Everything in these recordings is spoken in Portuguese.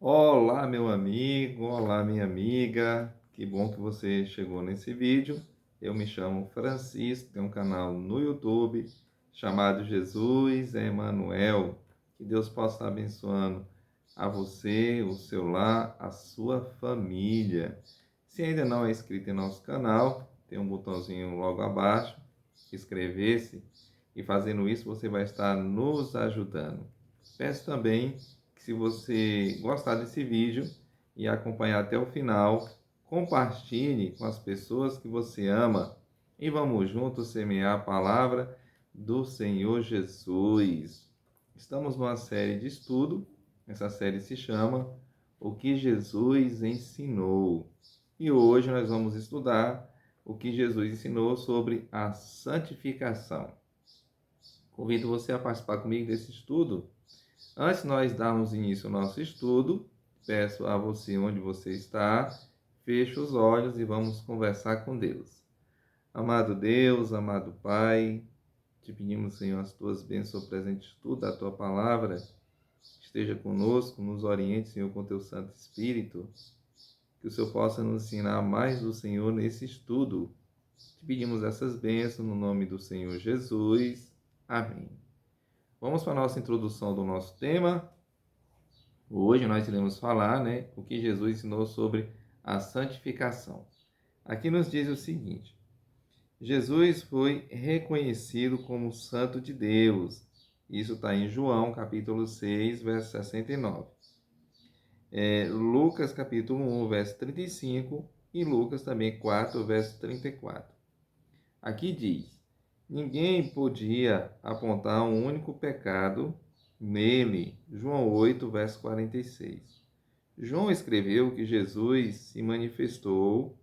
Olá, meu amigo, olá, minha amiga. Que bom que você chegou nesse vídeo. Eu me chamo Francisco, tenho um canal no YouTube chamado Jesus Emanuel. Que Deus possa estar abençoando a você, o seu lar, a sua família. Se ainda não é inscrito em nosso canal, tem um botãozinho logo abaixo, inscrever-se, e fazendo isso você vai estar nos ajudando. Peço também que, se você gostar desse vídeo e acompanhar até o final, compartilhe com as pessoas que você ama e vamos juntos semear a palavra do Senhor Jesus. Estamos numa série de estudo, essa série se chama O que Jesus ensinou. E hoje nós vamos estudar o que Jesus ensinou sobre a santificação. Convido você a participar comigo desse estudo. Antes de nós darmos início ao nosso estudo, peço a você, onde você está, feche os olhos e vamos conversar com Deus. Amado Deus, amado Pai, te pedimos, Senhor, as tuas bênçãos presente estudo da tua palavra. Esteja conosco, nos oriente, Senhor, com teu Santo Espírito. Que o Senhor possa nos ensinar mais do Senhor nesse estudo. Te pedimos essas bênçãos no nome do Senhor Jesus. Amém. Vamos para a nossa introdução do nosso tema. Hoje nós iremos falar, o que Jesus ensinou sobre a santificação. Aqui nos diz o seguinte: Jesus foi reconhecido como Santo de Deus. Isso está em João, capítulo 6, verso 69. Lucas, capítulo 1, verso 35 e Lucas também 4, verso 34. Aqui diz: ninguém podia apontar um único pecado nele. João 8, verso 46. João escreveu que Jesus se manifestou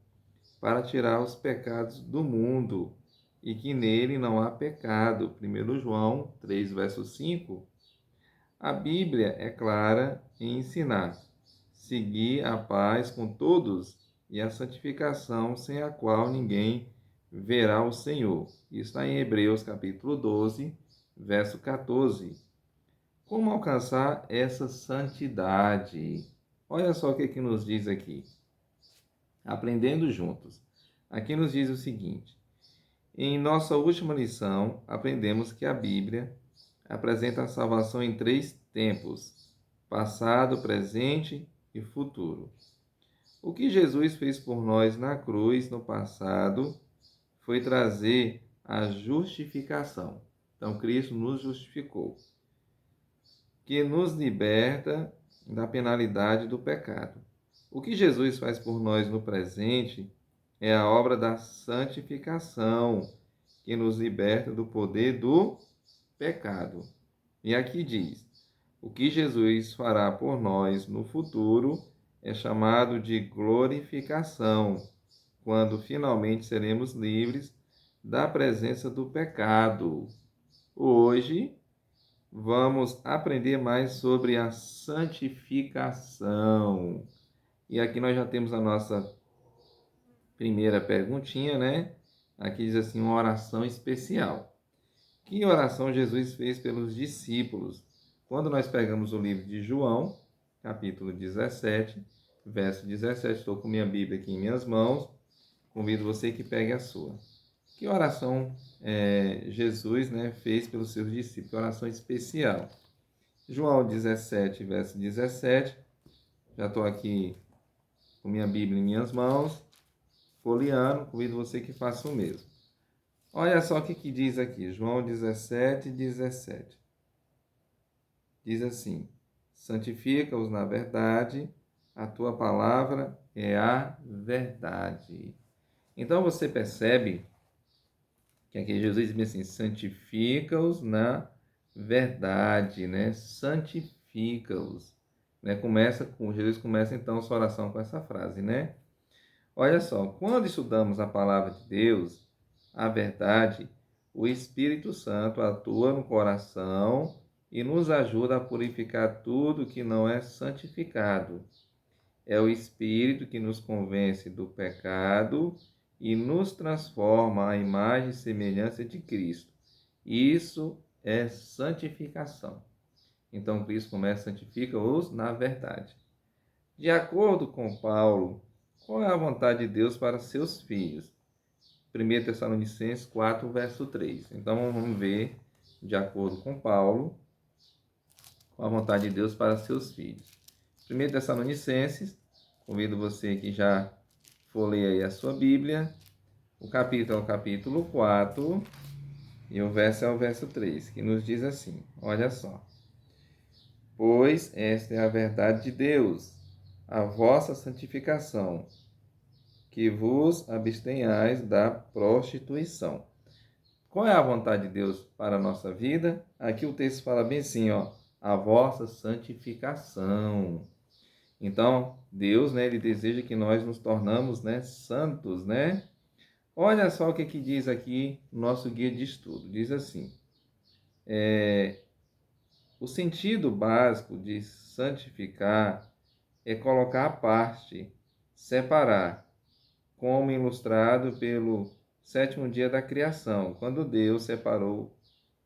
para tirar os pecados do mundo e que nele não há pecado. 1 João 3, verso 5. A Bíblia é clara em ensinar: seguir a paz com todos e a santificação, sem a qual ninguém verá o Senhor. Isso está em Hebreus capítulo 12, verso 14. Como alcançar essa santidade? Olha só o que nos diz aqui. Aprendendo juntos. Aqui nos diz o seguinte: em nossa última lição, aprendemos que a Bíblia apresenta a salvação em 3 tempos: passado, presente e futuro. O que Jesus fez por nós na cruz no passado foi trazer a justificação. Então, Cristo nos justificou, que nos liberta da penalidade do pecado. O que Jesus faz por nós no presente é a obra da santificação, que nos liberta do poder do pecado. E aqui diz: o que Jesus fará por nós no futuro é chamado de glorificação, quando finalmente seremos livres da presença do pecado. Hoje vamos aprender mais sobre a santificação. E aqui nós já temos a nossa primeira perguntinha, Aqui diz assim: uma oração especial. Que oração Jesus fez pelos discípulos? Quando nós pegamos o livro de João, capítulo 17, verso 17, estou com minha Bíblia aqui em minhas mãos, convido você que pegue a sua. Que oração Jesus fez pelos seus discípulos? Que oração especial. João 17, verso 17, já estou aqui com minha Bíblia em minhas mãos, folheando, convido você que faça o mesmo. Olha só o que diz aqui, João 17, 17. Diz assim: santifica-os na verdade, a tua palavra é a verdade. Então você percebe que aqui Jesus diz assim: santifica-os na verdade, Santifica-os. Jesus começa então sua oração com essa frase, Olha só, quando estudamos a palavra de Deus, a verdade, o Espírito Santo atua no coração e nos ajuda a purificar tudo que não é santificado. É o Espírito que nos convence do pecado e nos transforma à imagem e semelhança de Cristo. Isso é santificação. Então, Cristo começa, santifica-os na verdade. De acordo com Paulo, qual é a vontade de Deus para seus filhos? 1 Tessalonicenses 4, verso 3. Então vamos ver, de acordo com Paulo, qual a vontade de Deus para seus filhos. 1 Tessalonicenses, convido você que já for ler aí a sua Bíblia. O capítulo é o capítulo 4 e o verso é o verso 3, que nos diz assim, olha só. Pois esta é a verdade de Deus, a vossa santificação, que vos abstenhais da prostituição. Qual é a vontade de Deus para a nossa vida? Aqui o texto fala bem assim, ó, a vossa santificação. Então, Deus, né, ele deseja que nós nos tornamos, né, santos, né? Olha só o que diz aqui no nosso guia de estudo. Diz assim, o sentido básico de santificar é colocar à parte, separar, como ilustrado pelo sétimo dia da criação, quando Deus separou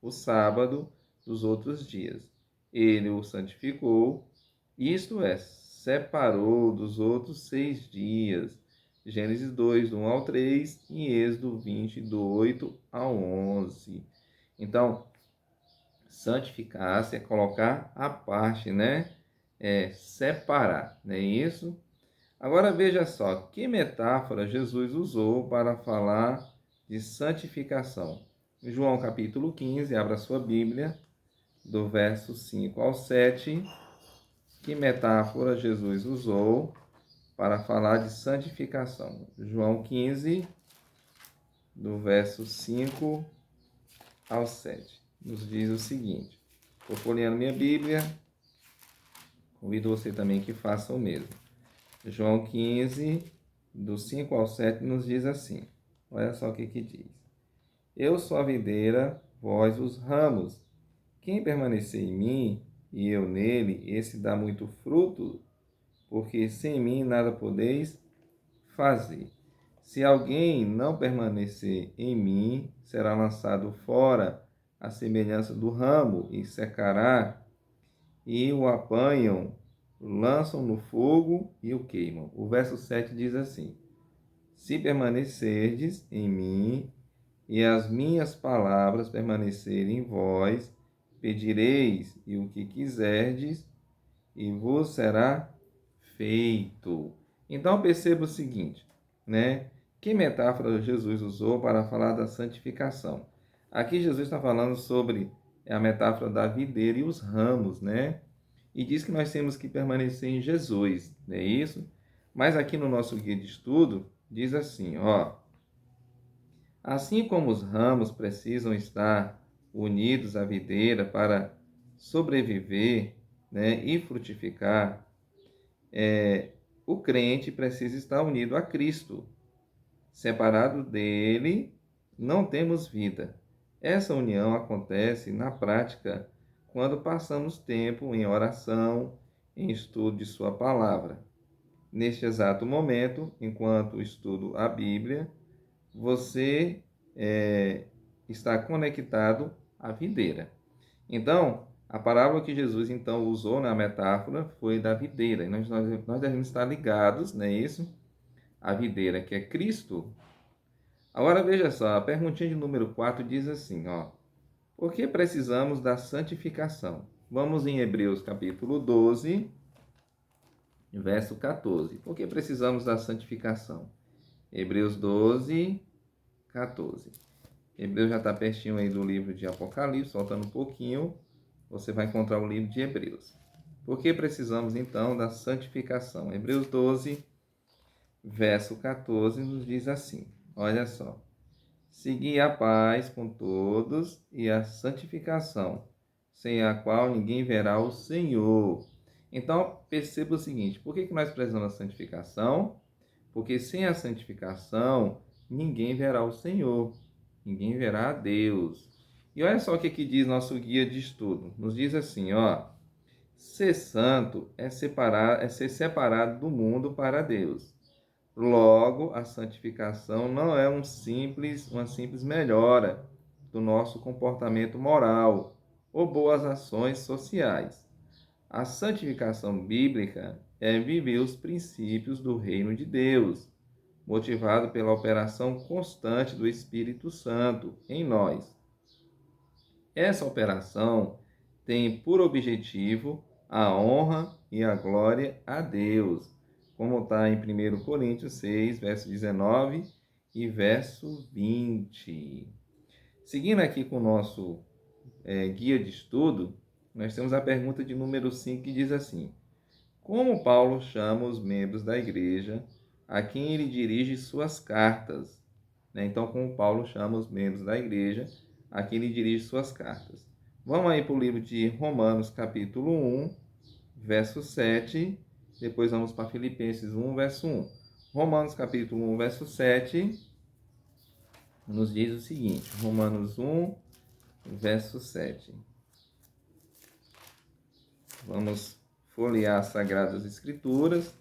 o sábado dos outros dias. Ele o santificou, isto é, separou dos outros 6 dias. Gênesis 2, do 1 ao 3 e Êxodo 20, do 8 ao 11. Então, santificar-se é colocar à parte, né? É separar, não é isso? Agora veja só, que metáfora Jesus usou para falar de santificação. João capítulo 15, abra sua Bíblia, do verso 5 ao 7. Que metáfora Jesus usou para falar de santificação? João 15, do verso 5 ao 7. Nos diz o seguinte. Estou folheando minha Bíblia. Convido você também que faça o mesmo. João 15, do 5 ao 7, nos diz assim. Olha só o que diz. Eu sou a videira, vós os ramos. Quem permanecer em mim e eu nele, esse dá muito fruto, porque sem mim nada podeis fazer. Se alguém não permanecer em mim, será lançado fora à semelhança do ramo e secará, e o apanham, lançam no fogo e o queimam. O verso 7 diz assim: Se permanecerdes em mim e as minhas palavras permanecerem em vós, pedireis e o que quiserdes e vos será feito. Então perceba o seguinte, né? Que metáfora Jesus usou para falar da santificação? Aqui Jesus está falando sobre a metáfora da videira e os ramos, né? E diz que nós temos que permanecer em Jesus, não é isso? Mas aqui no nosso guia de estudo diz assim, ó: assim como os ramos precisam estar unidos à videira para sobreviver, né, e frutificar, o crente precisa estar unido a Cristo. Separado dele, não temos vida. Essa união acontece na prática quando passamos tempo em oração, em estudo de Sua palavra. Neste exato momento, enquanto estudo a Bíblia, você está conectado à videira. Então, a parábola que Jesus então usou na metáfora foi da videira. E nós devemos estar ligados, não é isso? A videira que é Cristo. Agora veja só, a perguntinha de número 4 diz assim, ó: por que precisamos da santificação? Vamos em Hebreus capítulo 12, verso 14. Por que precisamos da santificação? Hebreus 12, 14. Hebreus já está pertinho aí do livro de Apocalipse, faltando um pouquinho, você vai encontrar o livro de Hebreus. Por que precisamos então da santificação? Hebreus 12, verso 14 nos diz assim, olha só: segui a paz com todos e a santificação, sem a qual ninguém verá o Senhor. Então, perceba o seguinte, por que nós precisamos da santificação? Porque sem a santificação, ninguém verá o Senhor, ninguém verá a Deus. E olha só o que diz nosso guia de estudo. Nos diz assim, ó: ser santo é ser separado do mundo para Deus. Logo, a santificação não é uma simples melhora do nosso comportamento moral ou boas ações sociais. A santificação bíblica é viver os princípios do reino de Deus, motivado pela operação constante do Espírito Santo em nós. Essa operação tem por objetivo a honra e a glória a Deus, como está em 1 Coríntios 6, verso 19 e verso 20. Seguindo aqui com o nosso guia de estudo, nós temos a pergunta de número 5 que diz assim: como Paulo chama os membros da igreja a quem ele dirige suas cartas? Então, como Paulo chama os membros da igreja a quem ele dirige suas cartas. Vamos aí para o livro de Romanos, capítulo 1, verso 7. Depois vamos para Filipenses 1, verso 1. Romanos, capítulo 1, verso 7, nos diz o seguinte. Romanos 1, verso 7. Vamos folhear as Sagradas Escrituras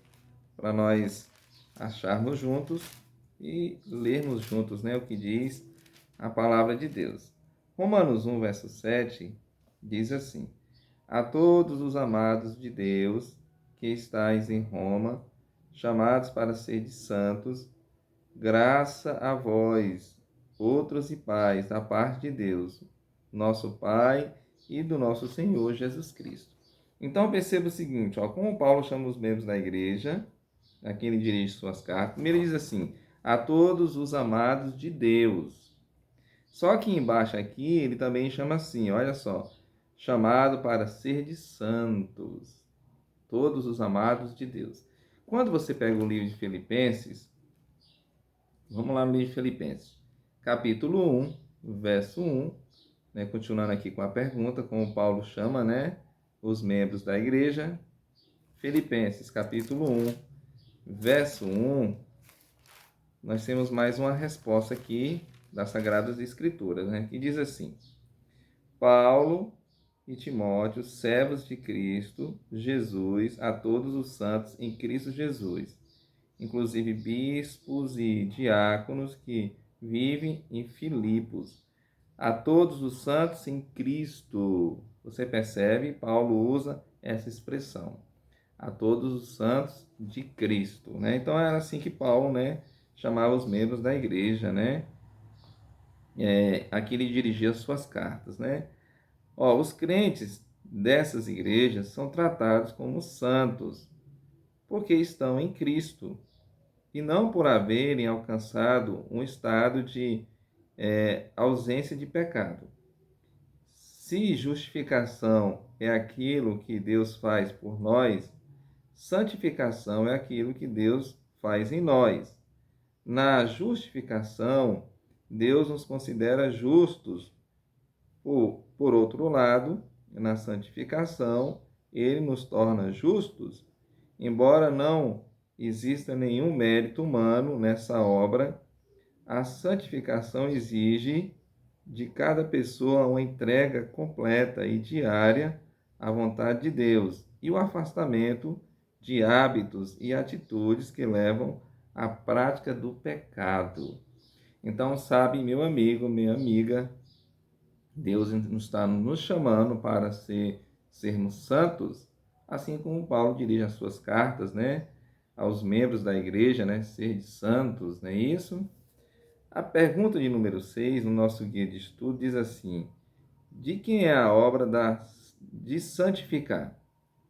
para nós acharmos juntos e lermos juntos, o que diz a palavra de Deus. Romanos 1, verso 7 diz assim: a todos os amados de Deus que estáis em Roma, chamados para serdes santos, graça a vós, outros e pais, da parte de Deus, nosso Pai e do nosso Senhor Jesus Cristo. Então perceba o seguinte, como Paulo chama os membros da igreja, a quem ele dirige suas cartas, primeiro ele diz assim: a todos os amados de Deus. Só que embaixo aqui ele também chama assim, olha só, chamado para ser de santos, todos os amados de Deus. Quando você pega o livro de Filipenses, vamos lá no livro de Filipenses, capítulo 1, verso 1, continuando aqui com a pergunta, como Paulo chama, os membros da igreja. Filipenses, capítulo 1, verso 1, nós temos mais uma resposta aqui das Sagradas Escrituras, que diz assim: Paulo e Timóteo, servos de Cristo Jesus, a todos os santos em Cristo Jesus, inclusive bispos e diáconos que vivem em Filipos, a todos os santos em Cristo. Você percebe? Paulo usa essa expressão, a todos os santos de Cristo, Então era assim que Paulo, chamava os membros da igreja, aqui ele dirigia suas cartas, os crentes dessas igrejas são tratados como santos, porque estão em Cristo, e não por haverem alcançado um estado de ausência de pecado. Se justificação é aquilo que Deus faz por nós, santificação é aquilo que Deus faz em nós. Na justificação, Deus nos considera justos. Por outro lado, na santificação, Ele nos torna justos, embora não exista nenhum mérito humano nessa obra. A santificação exige de cada pessoa uma entrega completa e diária à vontade de Deus e o afastamento de hábitos e atitudes que levam à prática do pecado. Então, sabe, meu amigo, minha amiga, Deus está nos chamando para sermos santos, assim como Paulo dirige as suas cartas, aos membros da igreja, ser santos, não é isso? A pergunta de número 6, no nosso guia de estudo, diz assim: de quem é a obra de santificar?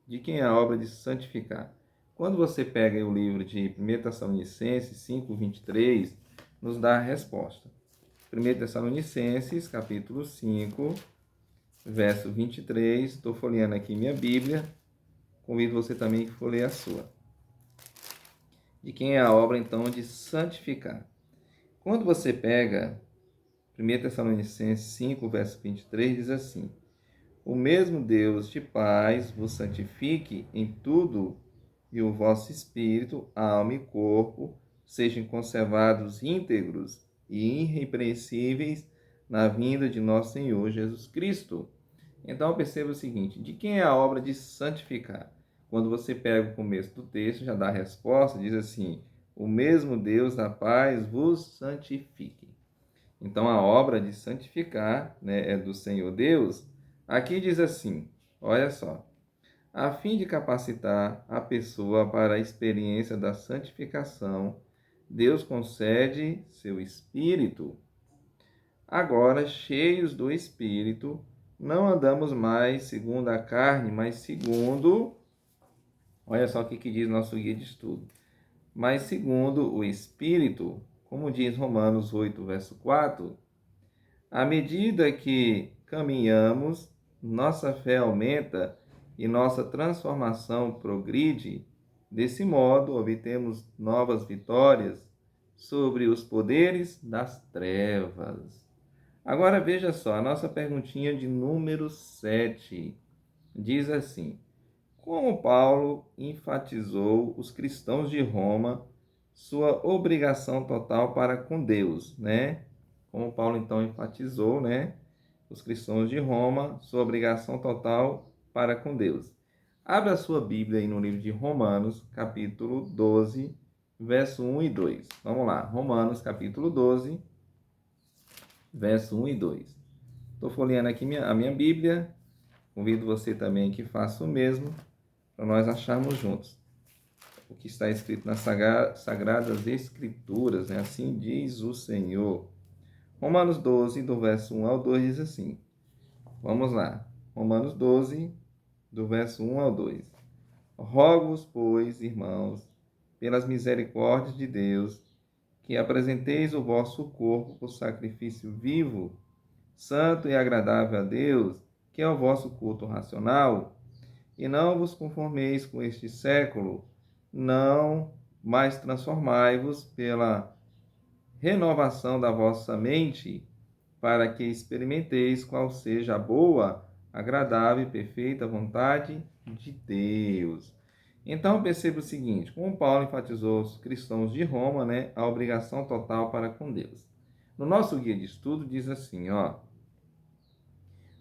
De quem é a obra de santificar? Quando você pega o livro de 1 Tessalonicenses 5, 23, nos dá a resposta. 1 Tessalonicenses, capítulo 5, verso 23, estou folheando aqui minha Bíblia, convido você também que folheie a sua. De quem é a obra, então, de santificar? Quando você pega 1 Tessalonicenses 5, verso 23, diz assim: o mesmo Deus de paz vos santifique em tudo, e o vosso espírito, alma e corpo sejam conservados íntegros e irrepreensíveis na vinda de nosso Senhor Jesus Cristo. Então perceba o seguinte: de quem é a obra de santificar? Quando você pega o começo do texto, já dá a resposta, diz assim: o mesmo Deus da paz vos santifique. Então a obra de santificar, é do Senhor Deus. Aqui diz assim, olha só: a fim de capacitar a pessoa para a experiência da santificação, Deus concede seu Espírito. Agora, cheios do Espírito, não andamos mais segundo a carne, mas segundo. Olha só o que diz nosso guia de estudo. Mas segundo o Espírito, como diz Romanos 8, verso 4, à medida que caminhamos, nossa fé aumenta e nossa transformação progride. Desse modo, obtemos novas vitórias sobre os poderes das trevas. Agora veja só, a nossa perguntinha de número 7 diz assim: como Paulo enfatizou os cristãos de Roma sua obrigação total para com Deus, né? Como Paulo então enfatizou, né, os cristãos de Roma sua obrigação total para com Deus. Abra a sua Bíblia aí no livro de Romanos, capítulo 12, verso 1 e 2. Vamos lá, Romanos, capítulo 12, verso 1 e 2. Estou folheando aqui a minha Bíblia, convido você também que faça o mesmo, para nós acharmos juntos o que está escrito nas Sagradas Escrituras, né? Assim diz o Senhor. Romanos 12, do verso 1 ao 2, diz assim. Vamos lá. Romanos 12, do verso 1 ao 2. Rogo-vos, pois, irmãos, pelas misericórdias de Deus, que apresenteis o vosso corpo por sacrifício vivo, santo e agradável a Deus, que é o vosso culto racional, e não vos conformeis com este século, não, mas transformai-vos pela renovação da vossa mente, para que experimenteis qual seja a boa, agradável e perfeita vontade de Deus. Então perceba o seguinte, como Paulo enfatizou os cristãos de Roma, né, a obrigação total para com Deus. No nosso guia de estudo diz assim, ó: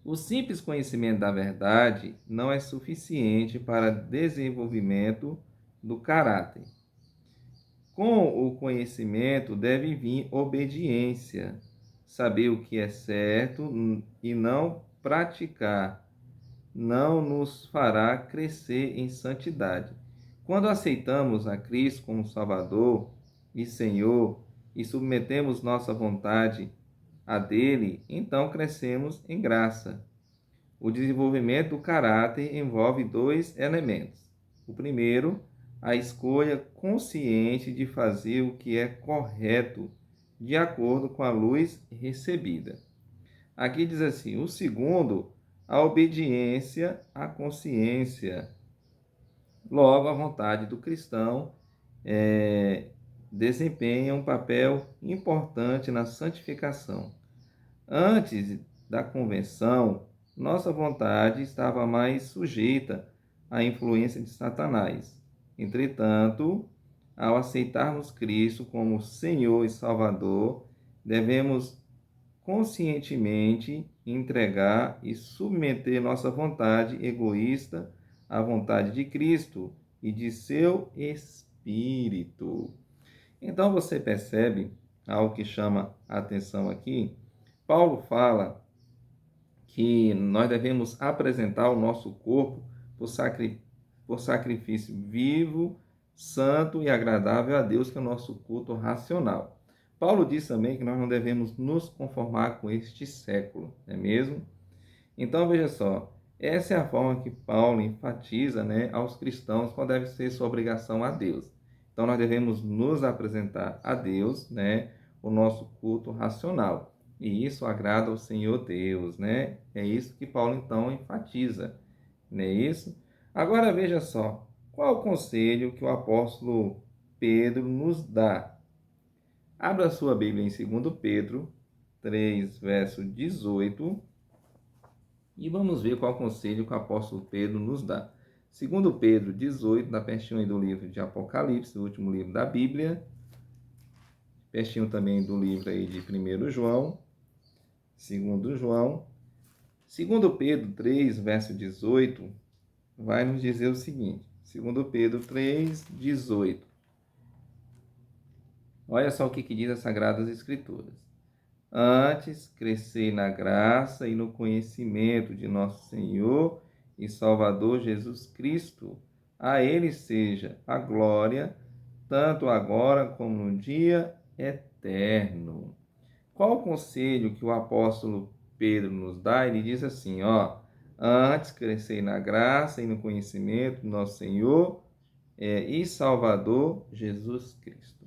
o simples conhecimento da verdade não é suficiente para desenvolvimento do caráter. Com o conhecimento deve vir obediência. Saber o que é certo e não praticar não nos fará crescer em santidade. Quando aceitamos a Cristo como Salvador e Senhor e submetemos nossa vontade a dele, então crescemos em graça. O desenvolvimento do caráter envolve dois elementos. O primeiro, a escolha consciente de fazer o que é correto, de acordo com a luz recebida. Aqui diz assim: o segundo, a obediência à consciência. Logo, a vontade do cristão desempenha um papel importante na santificação. Antes da convenção, nossa vontade estava mais sujeita à influência de Satanás. Entretanto, ao aceitarmos Cristo como Senhor e Salvador, devemos conscientemente entregar e submeter nossa vontade egoísta à vontade de Cristo e de seu Espírito. Então você percebe algo que chama a atenção aqui. Paulo fala que nós devemos apresentar o nosso corpo por sacrifício vivo, santo e agradável a Deus, que é o nosso culto racional. Paulo diz também que nós não devemos nos conformar com este século, não é mesmo? Então veja só, essa é a forma que Paulo enfatiza, né, aos cristãos qual deve ser sua obrigação a Deus. Então nós devemos nos apresentar a Deus, né, o nosso culto racional. E isso agrada ao Senhor Deus, né? É isso que Paulo então enfatiza, não é isso? Agora veja só, qual o conselho que o apóstolo Pedro nos dá? Abra a sua Bíblia em 2 Pedro 3, verso 18, e vamos ver qual conselho que o apóstolo Pedro nos dá. 2 Pedro 18, na pertinho do livro de Apocalipse, o último livro da Bíblia, pertinho também do livro aí de 1 João, 2 João. 2 Pedro 3, verso 18, vai nos dizer o seguinte. 2 Pedro 3, 18. Olha só o que diz as Sagradas Escrituras. Antes, crescei na graça e no conhecimento de nosso Senhor e Salvador Jesus Cristo. A Ele seja a glória, tanto agora como no dia eterno. Qual o conselho que o apóstolo Pedro nos dá? Ele diz assim, antes crescei na graça e no conhecimento do nosso Senhor e Salvador Jesus Cristo.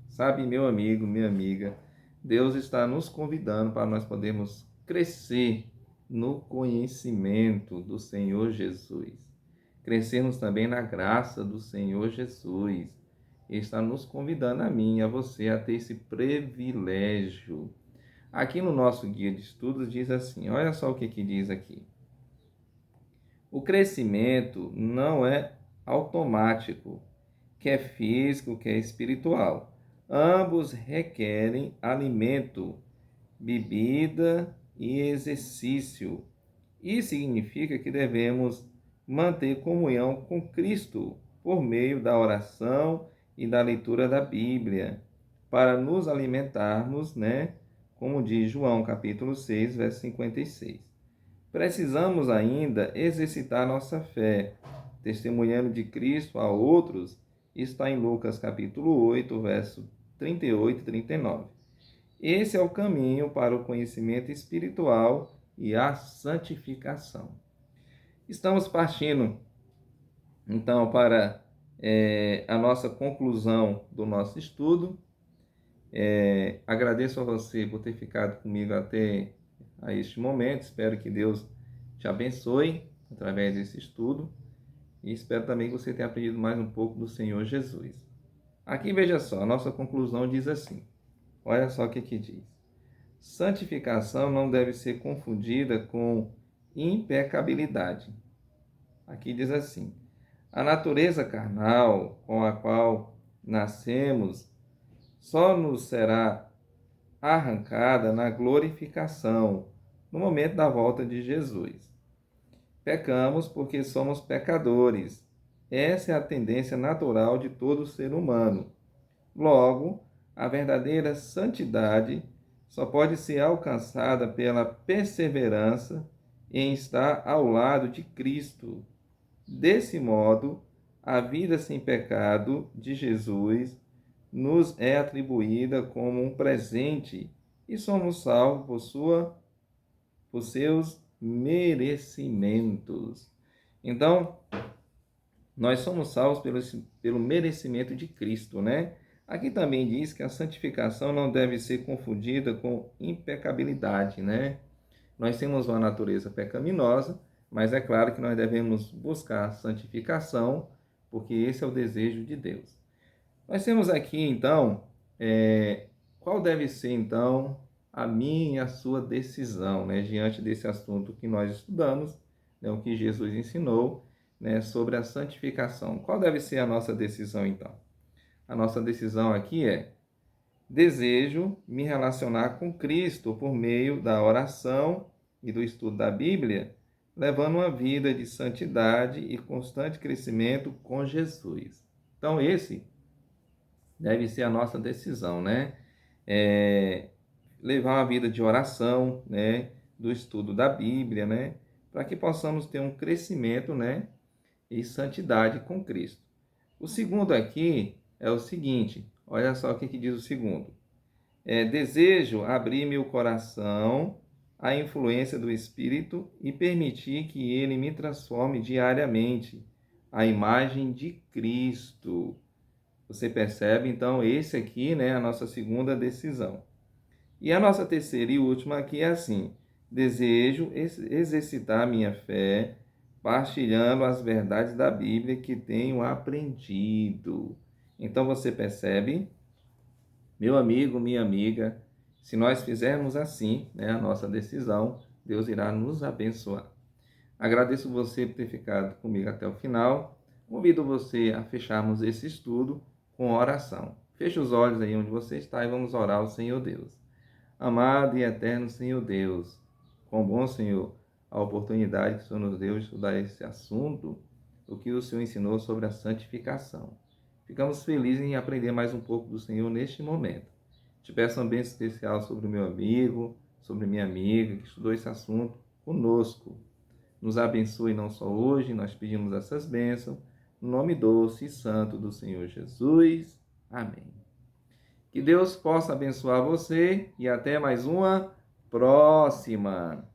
Sabe, meu amigo, minha amiga, Deus está nos convidando para nós podermos crescer no conhecimento do Senhor Jesus. Crescermos também na graça do Senhor Jesus. Ele está nos convidando a mim e a você a ter esse privilégio. Aqui no nosso guia de estudos diz assim, olha só o que diz aqui. O crescimento não é automático, quer físico, quer espiritual. Ambos requerem alimento, bebida e exercício. Isso significa que devemos manter comunhão com Cristo por meio da oração e da leitura da Bíblia, para nos alimentarmos, como diz João capítulo 6, verso 56. Precisamos ainda exercitar nossa fé, testemunhando de Cristo a outros, está em Lucas capítulo 8, verso 38 e 39. Esse é o caminho para o conhecimento espiritual e a santificação. Estamos partindo, então, para a nossa conclusão do nosso estudo. Agradeço a você por ter ficado comigo até a este momento. Espero que Deus te abençoe através desse estudo. E espero também que você tenha aprendido mais um pouco do Senhor Jesus. Aqui, veja só, a nossa conclusão diz assim. Olha só o que diz. Santificação não deve ser confundida com impecabilidade. Aqui diz assim. A natureza carnal com a qual nascemos só nos será arrancada na glorificação, no momento da volta de Jesus. Pecamos porque somos pecadores. Essa é a tendência natural de todo ser humano. Logo, a verdadeira santidade só pode ser alcançada pela perseverança em estar ao lado de Cristo. Desse modo, a vida sem pecado de Jesus nos é atribuída como um presente e somos salvos por seus merecimentos. Então, nós somos salvos pelo merecimento de Cristo, né? Aqui também diz que a santificação não deve ser confundida com impecabilidade, né? Nós temos uma natureza pecaminosa, mas é claro que nós devemos buscar santificação, porque esse é o desejo de Deus. Nós temos aqui, então, qual deve ser, então, a minha e a sua decisão, né, diante desse assunto que nós estudamos, né, o que Jesus ensinou, né, sobre a santificação. Qual deve ser a nossa decisão, então? A nossa decisão aqui é: desejo me relacionar com Cristo por meio da oração e do estudo da Bíblia, levando uma vida de santidade e constante crescimento com Jesus. Então, esse deve ser a nossa decisão, né? Levar uma vida de oração, né? Do estudo da Bíblia, né? Para que possamos ter um crescimento, né? E santidade com Cristo. O segundo aqui é o seguinte, olha só o que diz o segundo. Desejo abrir meu coração à influência do Espírito e permitir que ele me transforme diariamente à imagem de Cristo. Você percebe? Então, esse aqui, né, é a nossa segunda decisão. E a nossa terceira e última aqui é assim: desejo exercitar minha fé, partilhando as verdades da Bíblia que tenho aprendido. Então, você percebe, meu amigo, minha amiga, se nós fizermos assim, né, a nossa decisão, Deus irá nos abençoar. Agradeço você por ter ficado comigo até o final. Convido você a fecharmos esse estudo com oração. Feche os olhos aí onde você está e vamos orar ao Senhor Deus. Amado e eterno Senhor Deus, quão bom, Senhor, a oportunidade que o Senhor nos deu de estudar esse assunto, o que o Senhor ensinou sobre a santificação. Ficamos felizes em aprender mais um pouco do Senhor neste momento. Te peço uma bênção especial sobre o meu amigo, sobre minha amiga, que estudou esse assunto conosco. nos abençoe não só hoje, nós pedimos essas bênçãos, no nome doce e santo do Senhor Jesus. Amém. Que Deus possa abençoar você e até mais uma próxima.